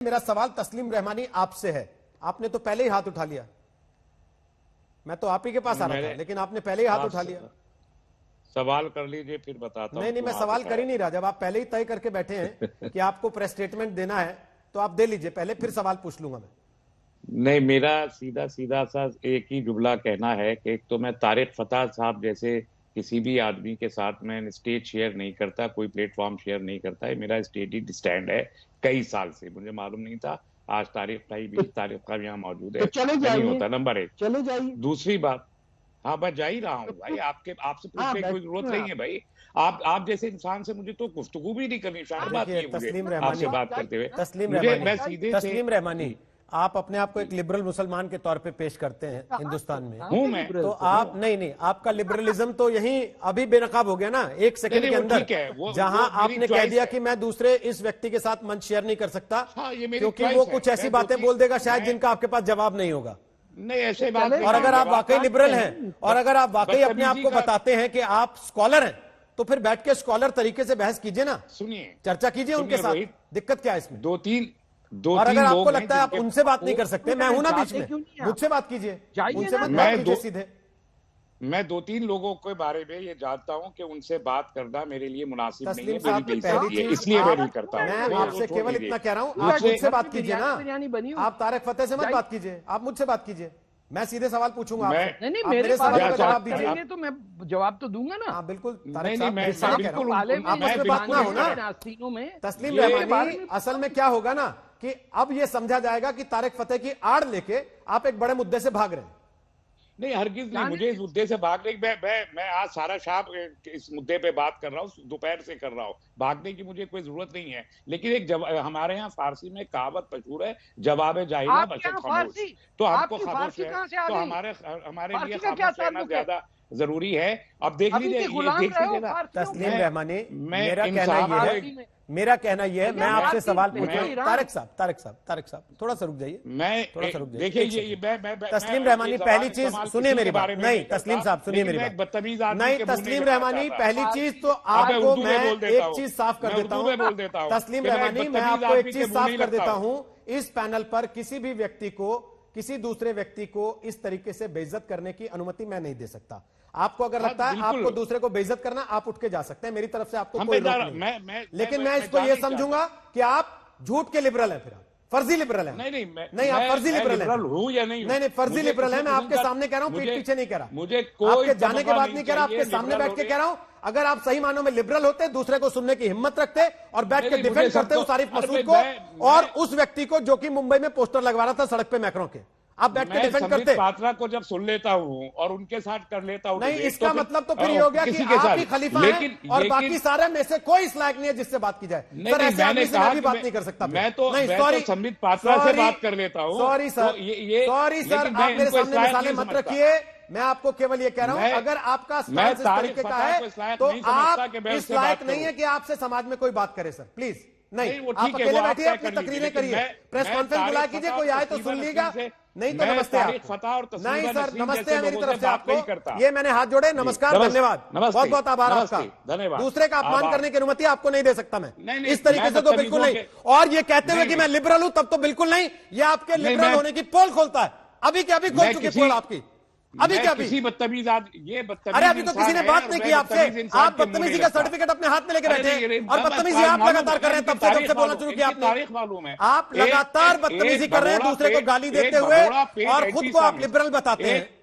मेरा सवाल तस्लीम रहमानी आपसे है। आपने तो पहले ही हाथ उठा लिया। मैं तो आप ही के पास आ रहा था, लेकिन आपने पहले ही हाथ उठा लिया। सवाल कर लीजिए, फिर बताता हूं। नहीं, मैं सवाल कर ही नहीं रहा। जब आप पहले ही तय करके बैठे हैं कि आपको प्रेस स्टेटमेंट देना है, तो आप दे लीजिए पहले, फिर सवाल पूछ लूंगा मैं। नहीं, मेरा सीधा सा एक ही जुमला कहना है कि एक तो मैं तारिक फतेह साहब जैसे किसी भी आदमी के साथ मैं स्टेज शेयर नहीं करता, कोई प्लेटफॉर्म शेयर नहीं करता है। मेरा स्टेडी स्टैंड है कई साल से, मुझे मालूम नहीं था। आज तारिक साहब यहाँ मौजूद है, तो नहीं होता। नंबर एक, चले जाइए। दूसरी बात, हाँ मैं जा ही रहा हूँ भाई, आपसे पूछने की कोई जरूरत नहीं है भाई। आप जैसे इंसान से मुझे तो गुफ्तगू भी नहीं करनी, शायद बात ये मुझे आपसे बात करते हुए। तस्लीम रहमानी, आप अपने आप को एक लिबरल मुसलमान के तौर पे पेश करते हैं हिंदुस्तान में। हूं मैं तो आप नहीं, आपका लिबरलिज्म तो यहीं अभी बेनकाब हो गया ना, एक सेकंड के अंदर। जहां आपने कह दिया कि मैं दूसरे इस व्यक्ति के साथ मंच शेयर नहीं कर सकता, क्योंकि वो कुछ ऐसी बातें बोल देगा शायद जिनका आपके पास जवाब नहीं होगा। नहीं, ऐसे बात नहीं। और अगर आप वाकई लिबरल हैं और अगर आप वाकई अपने आप को बताते हैं कि आप स्कॉलर हैं, तो फिर बैठ के स्कॉलर तरीके से बहस कीजिए ना, सुनिए, चर्चा कीजिए उनके साथ। दिक्कत क्या है इसमें? दो तीन और अगर आपको लगता है आप उनसे बात नहीं कर सकते, मैं हूं ना बीच में, मुझसे बात कीजिए, उनसे मत बात कीजिए सीधे। मैं 2-3 लोगों के बारे में ये जानता हूं कि उनसे बात करना मेरे लिए मुनासिब नहीं है, इसलिए मैं नहीं करता हूं। मैं आपसे केवल इतना कह रहा हूं, आप मुझसे बात कीजिए ना, आप तारिक फतेह से मत बात कीजिए, आप मुझसे बात कीजिए। मैं सीधे सवाल पूछूंगा आपसे। नहीं, मेरे सवाल का जवाब दीजिए तो मैं जवाब तो दूंगा ना। हाँ बिल्कुल, बिल्कुल बात ना हो ना। तस्लीम रहमानी, असल में क्या होगा ना कि अब ये समझा जाएगा कि तारिक फतेह की आड़ लेके आप एक बड़े मुद्दे से भाग रहे हैं। नहीं, हरगिज नहीं, मुझे इस मुद्दे से भाग नहीं। मैं आज सारा शाम इस मुद्दे पे बात कर रहा हूँ, दोपहर से कर रहा हूँ। भागने की मुझे कोई जरूरत नहीं है। लेकिन एक हमारे यहाँ फारसी में कहावत मशहूर है, जवाब जाहिला बशत खामोश। तो आपको खामोश है, तो हमारे लिए खामोश रहना ज्यादा जरूरी है। अब देख लीजिए तस्लीम रहमानी, मेरा कहना यह है, मैं आपसे सवाल पूछ रहा हूं। तारिक साहब थोड़ा सा रुक जाइए, देखिए तस्लीम रहमानी, पहली चीज सुनिए मेरी बात। नहीं तस्लीम साहब सुनिए मेरी बात। नहीं तस्लीम रहमानी, पहली चीज तो आपको मैं एक चीज साफ कर देता हूं। तस्लीम रहमानी, मैं आपको एक चीज साफ कर देता हूं, इस पैनल पर किसी भी व्यक्ति को, किसी दूसरे व्यक्ति को इस तरीके से बेइज्जत करने की अनुमति मैं नहीं दे सकता। आपको अगर लगता है आपको दूसरे को बेइज्जत करना, आप उठ के जा सकते हैं, मेरी तरफ से आपको कोई रोक नहीं। लेकिन मैं इसको ये समझूंगा कि आप झूठ के लिबरल हैं, फिर आप फर्जी लिबरल हैं। नहीं, आप फर्जी लिबरल हैं। नहीं, फर्जी लिबरल है। मैं आपके सामने कह रहा हूं, पीठ पीछे नहीं कह रहा। मुझे आपके जाने के बाद नहीं कह रहा, आपके सामने बैठ के कह रहा हूं। अगर आप सही मानों में लिबरल होते, दूसरे को सुनने की हिम्मत रखते और बैठ के डिफेंड करते उस आरिफ मसूद को और उस व्यक्ति को जो कि मुंबई में पोस्टर लगवा रहा था सड़क पे मैक्रों के, आप बैठ के डिफेंड करते। पात्रा को जब सुन लेता हूं और उनके साथ कर लेता हूं, नहीं, इसका मतलब तो फिर ये हो गया कि आप ही खलीफा हैं और बाकी सारे में से कोई इस लायक नहीं है जिससे बात की जाए। सर, ऐसे आदमी से मैं भी बात नहीं कर सकता। मैं तो संबित पात्रा से बात कर लेता हूं। सॉरी सर, आप मेरे सामने मिसालें मत रखिए। मैं आपको केवल ये कह रहा हूं, अगर आपका स्टैंड इस तरीके का है तो आप इस लायक नहीं है कि आपसे समाज में कोई बात करे। सर प्लीज नहीं, आप अकेले बैठिए, अपनी तकरीरें करिए, प्रेस कॉन्फ्रेंस बुला कीजिए, कोई आए तो सुन लीजिएगा, नहीं तो नमस्ते आपको। नहीं सर, नमस्ते है मेरी तरफ से आपको। ये मैंने हाथ जोड़े, नमस्कार, धन्यवाद, बहुत बहुत आभार आपका। धन्यवाद। दूसरे का अपमान करने की अनुमति आपको नहीं दे सकता मैं, इस तरीके से तो बिल्कुल नहीं। और ये कहते हुए कि मैं लिबरल हूं, तब तो बिल्कुल नहीं। ये आपके लिबरल होने की पोल खोलता है। अभी के अभी खोल चुकी पोल आपकी, अभी क्या अभी बदतमीज ये बदतमीज। अरे अभी तो किसी ने बात नहीं की आपसे, आप बदतमीजी का सर्टिफिकेट अपने हाथ में लेके बैठे हैं और बदतमीजी आप लगातार कर रहे हैं। तब से बोलना शुरू किया आपने, आप लगातार बदतमीजी कर रहे हैं, दूसरे को गाली देते हुए और खुद को आप लिबरल बताते हैं।